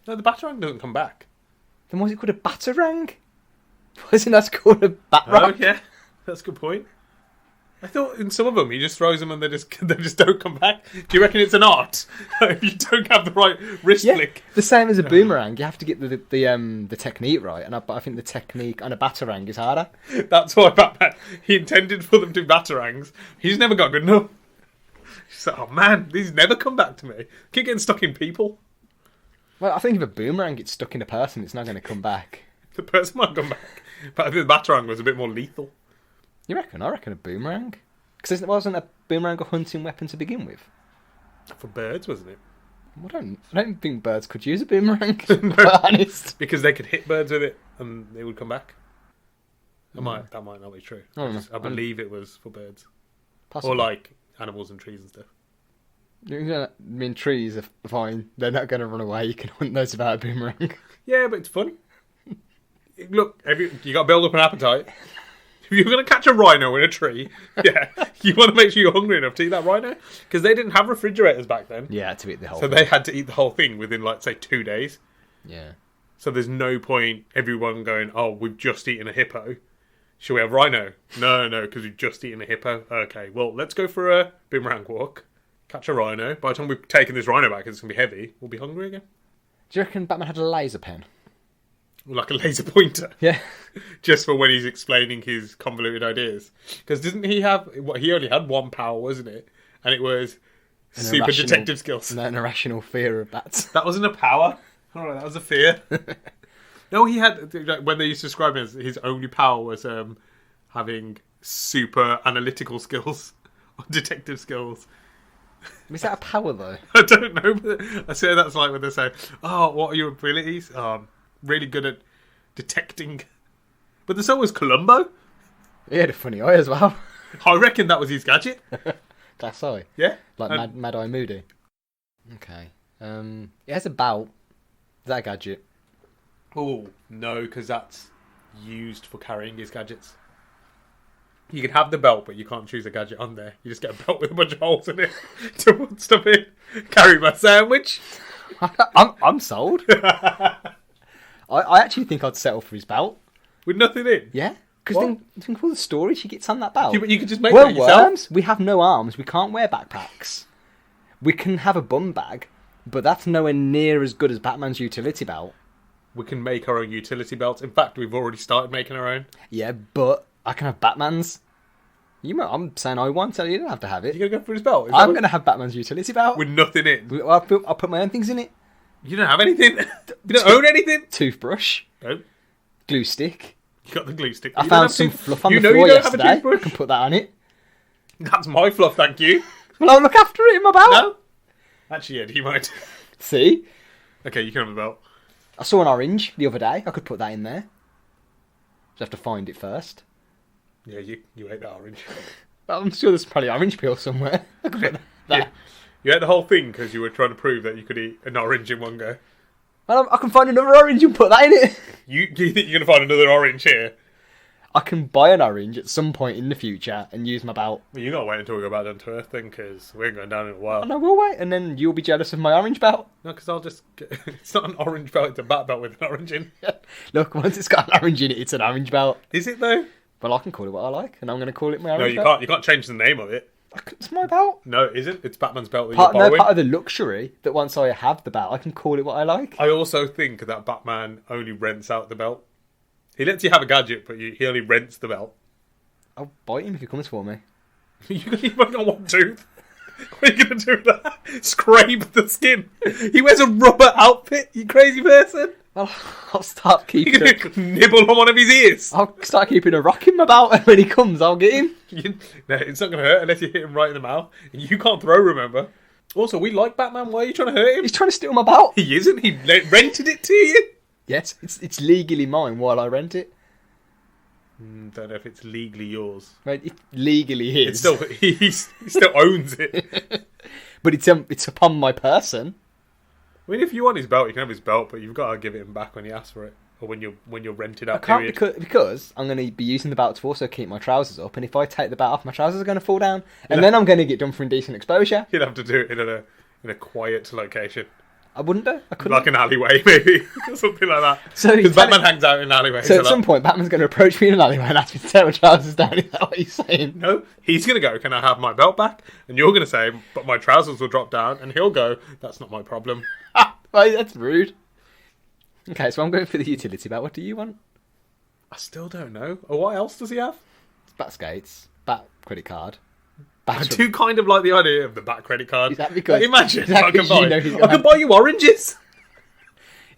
No, the Batarang doesn't come back. Then why is it called a Batarang? Wasn't that called a Batarang? Oh, yeah. That's a good point. I thought in some of them he just throws them and they just don't come back. Do you reckon it's an art? If you don't have the right wrist flick. The same as a boomerang. You have to get the technique right, but I think the technique on a Batarang is harder. That's why Batman, he intended for them to do Batarangs. He's never got good enough. He's like, oh man, these never come back to me. Keep getting stuck in people. Well, I think if a boomerang gets stuck in a person, it's not going to come back. The person might come back. But I think the Batarang was a bit more lethal. You reckon? I reckon a boomerang. Because it wasn't a boomerang a hunting weapon to begin with. For birds, wasn't it? I don't think birds could use a boomerang, to be honest. Because they could hit birds with it and they would come back. That might not be true. I believe it was for birds. Possibly. Or like animals and trees and stuff. I mean, trees are fine. They're not going to run away. You can hunt those without a boomerang. Yeah, but it's funny. Look, you got to build up an appetite. If you're going to catch a rhino in a tree, yeah, you want to make sure you're hungry enough to eat that rhino. Because they didn't have refrigerators back then. Yeah, to eat the whole thing. So they had to eat the whole thing within, like, say, 2 days. Yeah. So there's no point everyone going, oh, we've just eaten a hippo. Shall we have rhino? No, because we've just eaten a hippo. Okay, well, let's go for a boomerang walk. Catch a rhino. By the time we've taken this rhino back, it's going to be heavy. We'll be hungry again. Do you reckon Batman had a laser pen? Like a laser pointer. Yeah. Just for when he's explaining his convoluted ideas. Because didn't he have... he only had one power, wasn't it? And it was super detective skills. An irrational fear of bats. That wasn't a power. All right, that was a fear. No, he had... When they used to describe him, his only power was having super analytical skills. Or detective skills. Is that a power, though? I don't know. But I say that's like when they say, oh, what are your abilities? Really good at detecting. But there's always Columbo. He had a funny eye as well. I reckon that was his gadget. Glass eye? Yeah. Like Mad Eye Moody. Okay. It has a belt. Is that a gadget? Oh, no, because that's used for carrying his gadgets. You can have the belt, but you can't choose a gadget on there. You just get a belt with a bunch of holes in it to put stuff in. Carry my sandwich. I'm sold. I actually think I'd settle for his belt. With nothing in? Yeah. Because think of all the story she gets on that belt. Yeah, but you could just make that yourself. Worms. We have no arms. We can't wear backpacks. We can have a bum bag, but that's nowhere near as good as Batman's utility belt. We can make our own utility belts. In fact, we've already started making our own. Yeah, but I can have Batman's. I'm saying I want, so you don't have to have it. You're going to go for his belt? I'm going to have Batman's utility belt. With nothing in? I'll put my own things in it. You don't have anything? You don't own anything? Toothbrush. No. Glue stick. You got the glue stick. I found some fluff on the floor yesterday. I can put that on it. That's my fluff, thank you. Well, I'll look after it in my belt. No. Actually, yeah, he might. See? Okay, you can have the belt. I saw an orange the other day. I could put that in there. Just have to find it first. Yeah, you ate that orange. I'm sure there's probably orange peel somewhere. I could put that. Yeah. You ate the whole thing because you were trying to prove that you could eat an orange in one go. Well, I can find another orange and put that in it. Do you think you're going to find another orange here? I can buy an orange at some point in the future and use my belt. Well, you got to wait until we go back down to Earth then, because we ain't going down in a while. And I will wait, and then you'll be jealous of my orange belt. No, because I'll just... It's not an orange belt, it's a bat belt with an orange in. Look, once it's got an orange in it, it's an orange belt. Is it, though? Well, I can call it what I like, and I'm going to call it my orange belt. No, you can't change the name of it. It's my belt. No, it isn't. It's Batman's belt that you're borrowing. No, part of the luxury that once I have the belt, I can call it what I like. I also think that Batman only rents out the belt. He lets you have a gadget, but he only rents the belt. I'll bite him if he comes for me. You've only got one tooth. What are you going to do with that? Scrape the skin. He wears a rubber outfit, you crazy person. Well, I'll start You're keeping. going to nibble on one of his ears. I'll start keeping a rock in my belt, and when he comes, I'll get him. No, it's not going to hurt unless you hit him right in the mouth. You can't throw, remember? Also, we like Batman. Why are you trying to hurt him? He's trying to steal my belt. He isn't. He rented it to you. Yes, it's legally mine while I rent it. Don't know if it's legally yours. Right, it's legally his. It's still he still owns it. But it's upon my person. I mean, if you want his belt, you can have his belt, but you've got to give it him back when you ask for it, or when you're rented out. I can't period. because I'm going to be using the belt to also keep my trousers up, and if I take the belt off, my trousers are going to fall down, and then I'm going to get done for indecent exposure. You'd have to do it in a quiet location. I wouldn't do. I couldn't. Like an alleyway, maybe. Or something like that. So Because Batman hangs out in alleyways. So at some point, Batman's going to approach me in an alleyway and ask me to take my trousers down. Is that what he's saying? No, he's going to go, can I have my belt back? And you're going to say, but my trousers will drop down. And he'll go, that's not my problem. Well, that's rude. Okay, so I'm going for the utility belt. What do you want? I still don't know. Or what else does he have? It's bat skates, bat credit card. I do kind of like the idea of the back credit card. Is that because... Imagine is that I can because you know he's gonna buy, I can buy you oranges.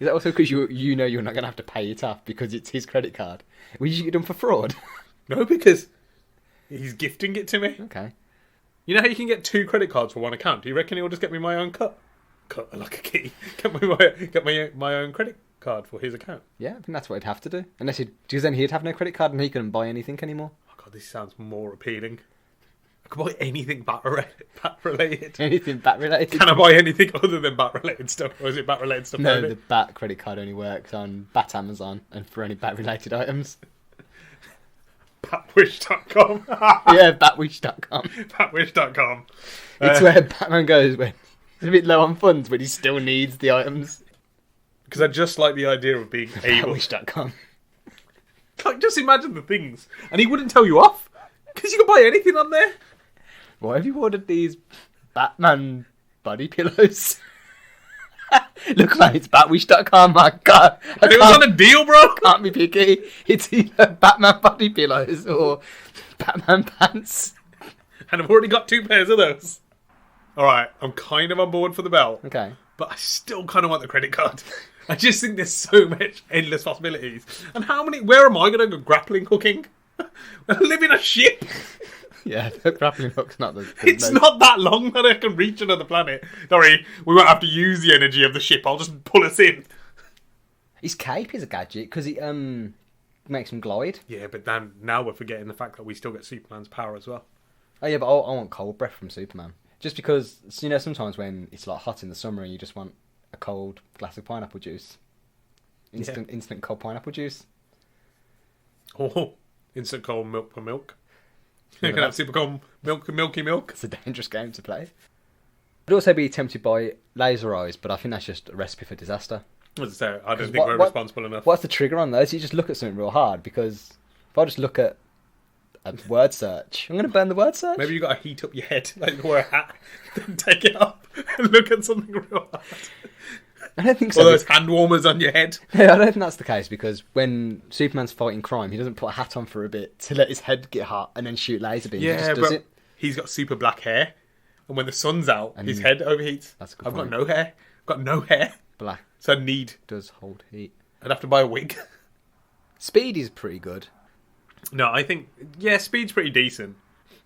Is that also because you know you're not going to have to pay it off because it's his credit card? Will you get done for fraud? No, because he's gifting it to me. Okay. You know how you can get 2 credit cards for one account? Do you reckon he'll just get me my own cut like a key? Get my own credit card for his account. Yeah, I think that's what he'd have to do. Because then he'd have no credit card and he couldn't buy anything anymore. Oh god, this sounds more appealing. I can buy anything bat related. Anything bat related? Can I buy anything other than bat related stuff? Or is it bat related stuff? No, only? the bat credit card only works on Bat Amazon and for any bat related items. Batwish.com. Yeah, batwish.com. Batwish.com. It's where Batman goes when he's a bit low on funds, but he still needs the items. Because I just like the idea of being able. Batwish.com. Like, just imagine the things, and he wouldn't tell you off because you can buy anything on there. Why have you ordered these Batman body pillows? Look, man, it's Batwish.com. My God, And it was on a deal, bro. Can't be picky. It's either Batman body pillows or Batman pants. And I've already got 2 pairs of those. All right, I'm kind of on board for the belt. Okay. But I still kind of want the credit card. I just think there's so much endless possibilities. And where am I going to go grappling hooking? I live in a ship. Yeah, the grappling hook's not the It's not that long that I can reach another planet. Sorry, we won't have to use the energy of the ship. I'll just pull us in. His cape is a gadget because it makes him glide. Yeah, but then now we're forgetting the fact that we still get Superman's power as well. Oh yeah, but I want cold breath from Superman. Just because, you know, sometimes when it's like hot in the summer and you just want a cold glass of pineapple juice. Instant cold pineapple juice. Oh, instant cold milk for milk. You Yeah, can have super cold milky milk. It's a dangerous game to play. I'd also be tempted by laser eyes, but I think that's just a recipe for disaster. As I say, I don't think we're responsible enough. What's the trigger on those? You just look at something real hard, because if I just look at a word search, I'm going to burn the word search. Maybe you got to heat up your head, like wear a hat, then take it off and look at something real hard. I don't think so. Or those hand warmers on your head. Yeah, I don't think that's the case, because when Superman's fighting crime, he doesn't put a hat on for a bit to let his head get hot and then shoot laser beams. He just does it. He's got super black hair, and when the sun's out, his head overheats. That's a good I've point. got no hair. I've got no hair. Black So I'd does hold heat. have to buy a wig. Speed is pretty good. No, I think, speed's pretty decent.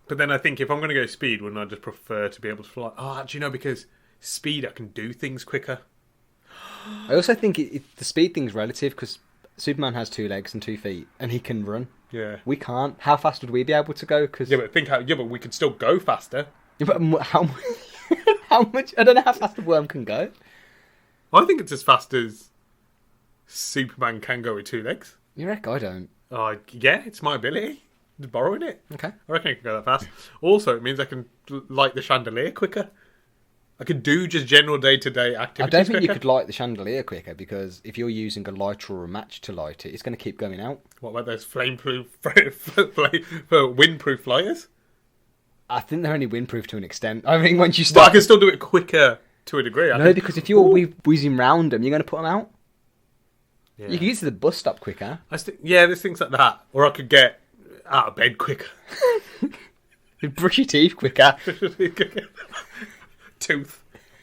But then I think if I'm going to go speed, wouldn't I just prefer to be able to fly? Oh, actually, no, because speed, I can do things quicker. I also think the speed thing's relative, because Superman has 2 legs and 2 feet, and he can run. Yeah. We can't. How fast would we be able to go? Cause... Yeah, but we could still go faster. Yeah, but how much? I don't know how fast a worm can go. I think it's as fast as Superman can go with 2 legs. You reckon? I don't. Yeah, it's my ability. Just borrowing it. Okay. I reckon I can go that fast. Also, it means I can light the chandelier quicker. I could do just general day-to-day activities I don't think quicker. you could light the chandelier quicker, because if you're using a lighter or a match to light it, it's going to keep going out. What about those flame-proof, windproof lighters? I think they're only windproof to an extent. I mean, once you But I start... can still do it quicker to a degree. No, because if you're whizzing round them, you're going to put them out. Yeah. You can get to the bus stop quicker. There's things like that. Or I could get out of bed quicker. You brush your teeth quicker.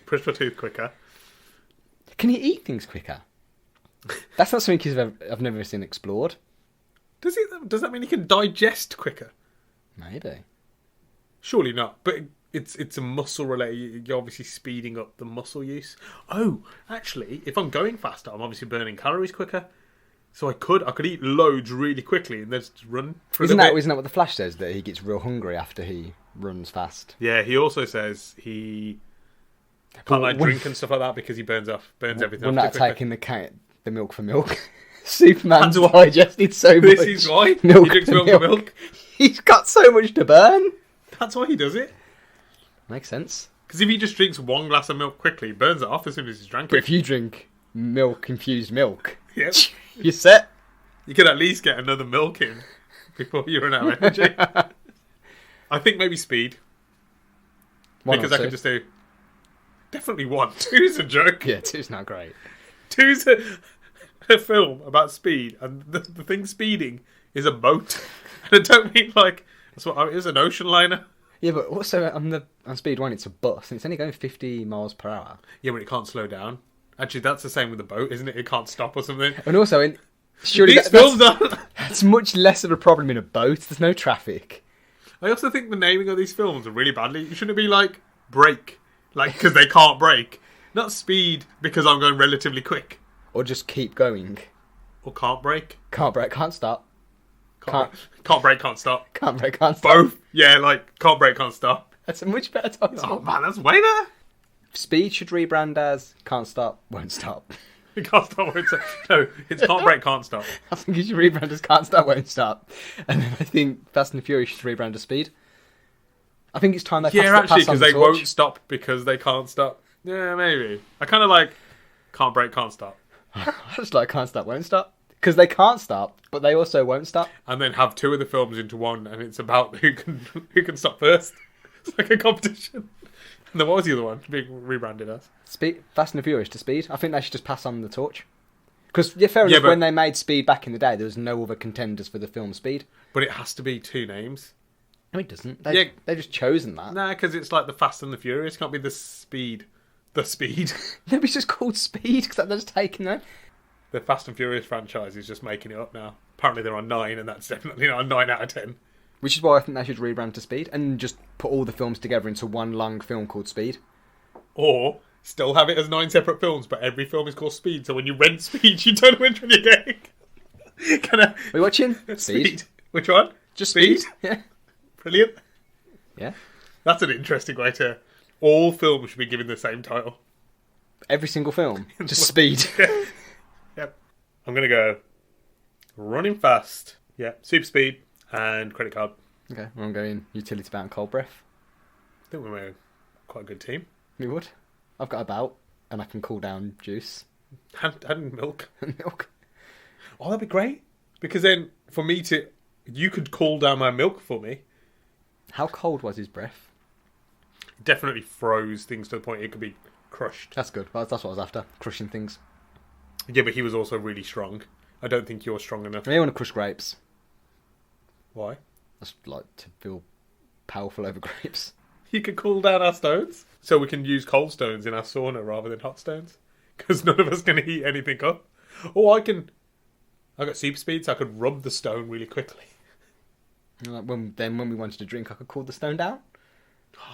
Brush my tooth quicker. Can you eat things quicker? That's not something I've never seen explored. Does that mean he can digest quicker? Maybe. Surely not. But it's a muscle related. You're obviously speeding up the muscle use. Oh, actually, if I'm going faster, I'm obviously burning calories quicker. So I could eat loads really quickly and then just run for Isn't a that bit. what the Flash says, that he gets real hungry after he runs fast? Yeah, he also says he can't drink and stuff like that because he burns everything off Wouldn't that too quickly. taking the milk for milk? Superman's That's why- digested so much. This is why milk he drinks for milk for milk. He's got so much to burn. That's why he does it. Makes sense. Because if he just drinks one glass of milk quickly, he burns it off as soon as he's drank But it. if you drink infused milk, Yep. you're set. You could at least get another milk in before you run out of energy. I think maybe speed. One Because or I two. could just do... Definitely one. Two's a joke. Yeah, two's not great. Two's a film about speed, and the thing speeding is a boat. And I don't mean like... That's what it is, an ocean liner. Yeah, but also on Speed 1 it's a bus and it's only going 50 miles per hour. Yeah, but it can't slow down. Actually, that's the same with the boat, isn't it? It can't stop or something. And also, surely These films aren't... that's much less of a problem in a boat. There's no traffic. I also think the naming of these films are really badly. You shouldn't be like brake, like because they can't brake. Not speed because I'm going relatively quick. Or just keep going. Or can't brake. Can't brake, can't stop. Can't brake, can't stop. Can't brake, can't stop. Both. Yeah, like can't brake, can't stop. That's a much better title. Oh man, that's way better. Speed should rebrand as can't stop, won't stop. You can't stop. No, it's can't brake, can't stop. I think you should rebrand as can't stop, won't stop. And then I think Fast and the Furious should rebrand as Speed. I think it's time they Yeah, actually, because they torch. won't stop because they can't stop. Yeah, maybe. I kind of like can't brake, can't stop. I just like can't stop, won't stop. Because they can't stop, but they also won't stop. And then have two of the films into one, and it's about who can stop first. It's like a competition. And then what was the other one being rebranded as? Speed, Fast and the Furious to Speed. I think they should just pass on the torch. Because, yeah, fair Yeah, enough, but- when they made Speed back in the day, there was no other contenders for the film Speed. But it has to be two names. No, it doesn't. Yeah. They've just chosen that. Nah, because it's like the Fast and the Furious. Can't be the Speed. The Speed. No, it's just called Speed, because they're just taking them. The Fast and Furious franchise is just making it up now. Apparently they're on 9, and that's definitely not a 9 out of 10. Which is why I think they should rebrand to Speed and just put all the films together into one long film called Speed. Or still have it as 9 separate films, but every film is called Speed. So when you rent Speed, you don't know which one you're getting. Are we watching? Speed. Which one? Just Speed? Speed? Yeah. Brilliant. Yeah. That's an interesting way to... All films should be given the same title. Every single film. Just Speed. Yep. I'm going to go running fast. Yeah. Super speed and credit card. Okay, well, I'm going utility bound cold breath. I think we're quite a good team. We would. I've got a belt and I can cool down juice And milk. and milk. Oh, that'd be great. Because then for me to... You could cool down my milk for me. How cold was his breath? Definitely froze things to the point it could be crushed. That's good. Well, that's what I was after. Crushing things. Yeah, but he was also really strong. I don't think you're strong enough. I want to crush grapes. Why? That's like to feel powerful over grapes. You could cool down our stones. So we can use cold stones in our sauna rather than hot stones. Because none of us can heat anything up. Or I got super speed, so I could rub the stone really quickly. Like when we wanted to drink, I could cool the stone down.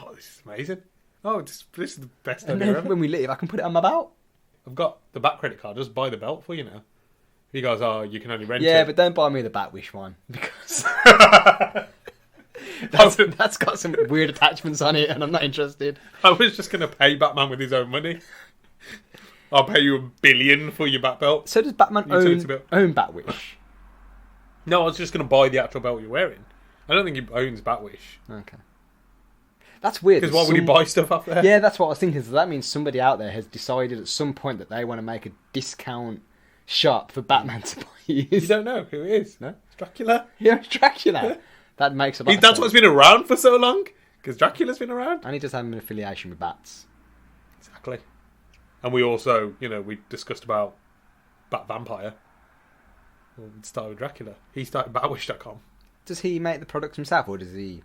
Oh, this is amazing. Oh, this is the best And idea then ever. when we leave, I can put it on my belt. I've got the back credit card. Just buy the belt for you now. You guys you can only rent Yeah, it. but don't buy me the Batwish one because That's- that's got some weird attachments on it, and I'm not interested. I was just going to pay Batman with his own money. I'll pay you $1 billion for your bat belt. So does Batman Utility belt. own Batwish? No, I was just going to buy the actual belt you're wearing. I don't think he owns Batwish. Okay, that's weird. Because why would he buy stuff up there? Yeah, that's what I was thinking. So that means somebody out there has decided at some point that they want to make a discount shop for Batman to buy. You don't know who it is. No? It's Dracula. Yeah, Dracula. That makes a lot. That's of what's sense. been around for so long. Because Dracula's been around. And he does have an affiliation with bats. Exactly. And we also, we discussed about Bat Vampire. Well, it started with Dracula. He started Batwish.com. Does he make the products himself, or does he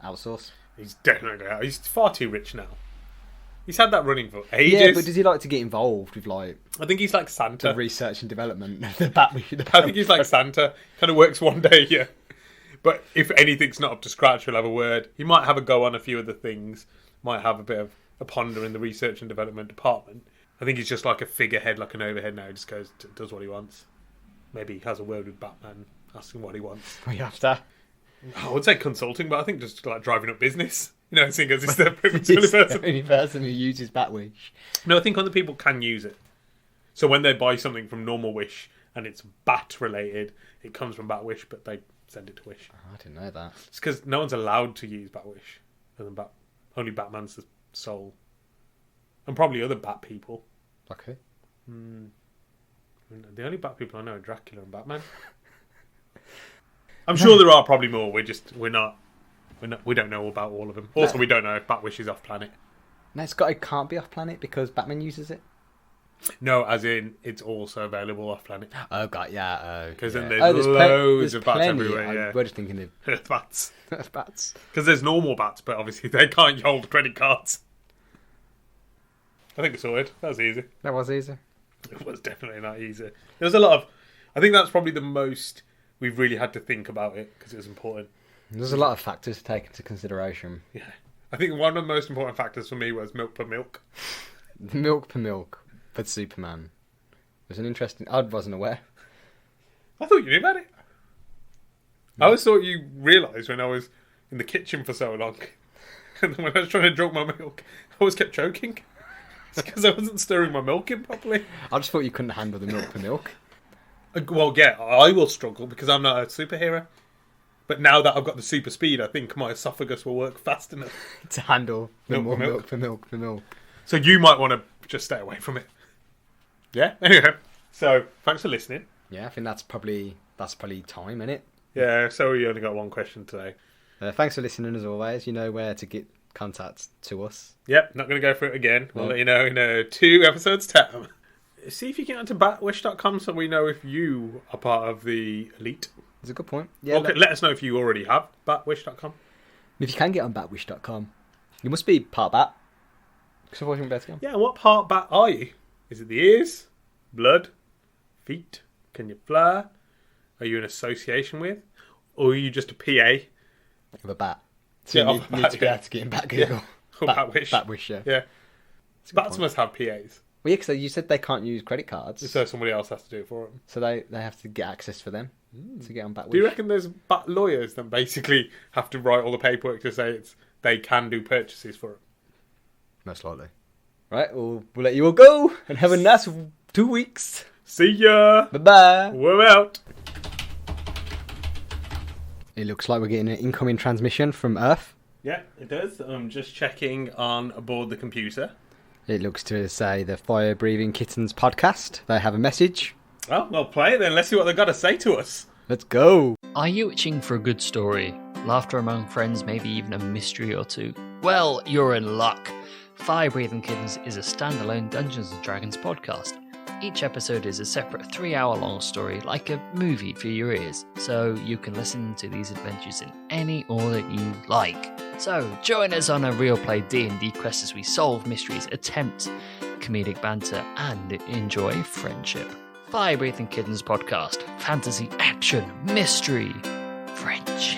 outsource? He's definitely out. He's far too rich now. He's had that running for ages. Yeah, but does he like to get involved with like I think he's like the Santa. research and development of the Batwish? I think he's like Santa. Kind of works one day, yeah. But if anything's not up to scratch, he'll have a word. He might have a go on a few of the things. Might have a bit of a ponder in the research and development department. I think he's just like a figurehead, like an overhead now. He just goes, does what he wants. Maybe he has a word with Batman, asking what he wants. We have to. I would say consulting, but I think just like driving up business. You know, seeing as it's the only He's person. the only person who uses Batwish. No, I think other people can use it. So when they buy something from Normal Wish and it's bat related, it comes from Batwish, but they send it to Wish. Oh, I didn't know that. It's because no one's allowed to use Batwish. Only Batman's the sole. And probably other Bat people. Okay. The only Bat people I know are Dracula and Batman. I'm sure there are probably more. We don't know about all of them. Also, we don't know if Batwish is off planet. No, it can't be off planet because Batman uses it. No, as in it's also available off planet. Oh god, yeah. Because then there's there's loads of bats plenty. everywhere. Yeah, We're just thinking of Earth bats. bats. Because there's normal bats, but obviously they can't hold credit cards. I think it's sorted. That was easy. That was easy. It was definitely not easy. There was a lot of. I think that's probably the most we've really had to think about it because it was important. There's a lot of factors to take into consideration. Yeah, I think one of the most important factors for me was milk per milk. Milk per milk for Superman. It was an interesting. I wasn't aware. I thought you knew about it. I always thought you realised when I was in the kitchen for so long, and then when I was trying to drink my milk, I always kept choking. It's because I wasn't stirring my milk in properly. I just thought you couldn't handle the milk per milk. Well, yeah, I will struggle because I'm not a superhero. But now that I've got the super speed, I think my esophagus will work fast enough To handle the Milk more per milk. milk per milk per milk. So you might want to just stay away from it. Yeah. Anyway, so thanks for listening. Yeah, I think that's probably time, innit? Yeah. So we only got one question today. Thanks for listening as always. You know where to get contact to us. Yep. Not going to go through it again. We'll No. let you know in 2 episodes' time. See if you get onto batwish.com so we know if you are part of the elite. That's a good point. Yeah. Okay, let us know if you already have batwish.com. If you can get on batwish.com, you must be part bat. Because otherwise you won't be able to go. Yeah, what part bat are you? Is it the ears? Blood? Feet? Can you fly? Are you in association with? Or are you just a PA? Of a bat. So Yeah, you of a need bat, to be yeah. able to get in Bat Google. Or Batwish. Batwish, yeah. Yeah. That's a good Bats point. must have PAs. Well, yeah, because you said they can't use credit cards. So somebody else has to do it for them. So they have to get access for them to get on Batwish. Do you reckon there's bat lawyers that basically have to write all the paperwork to say they can do purchases for them? Most likely. Right, we'll let you all go and have a nice 2 weeks. See ya! Bye-bye. We're out! It looks like we're getting an incoming transmission from Earth. Yeah, it does. I'm just checking on aboard the computer. It looks to say the Fire Breathing Kittens podcast. They have a message. Oh, well, play it then. Let's see what they've got to say to us. Let's go. Are you itching for a good story? Laughter among friends, maybe even a mystery or two? Well, you're in luck. Fire Breathing Kittens is a standalone Dungeons & Dragons podcast. Each episode is a separate 3-hour-long story, like a movie for your ears, so you can listen to these adventures in any order you like. So, join us on a real play D&D quest as we solve mysteries, attempt comedic banter, and enjoy friendship. Fire Breathing Kittens podcast. Fantasy, action, mystery, friendship.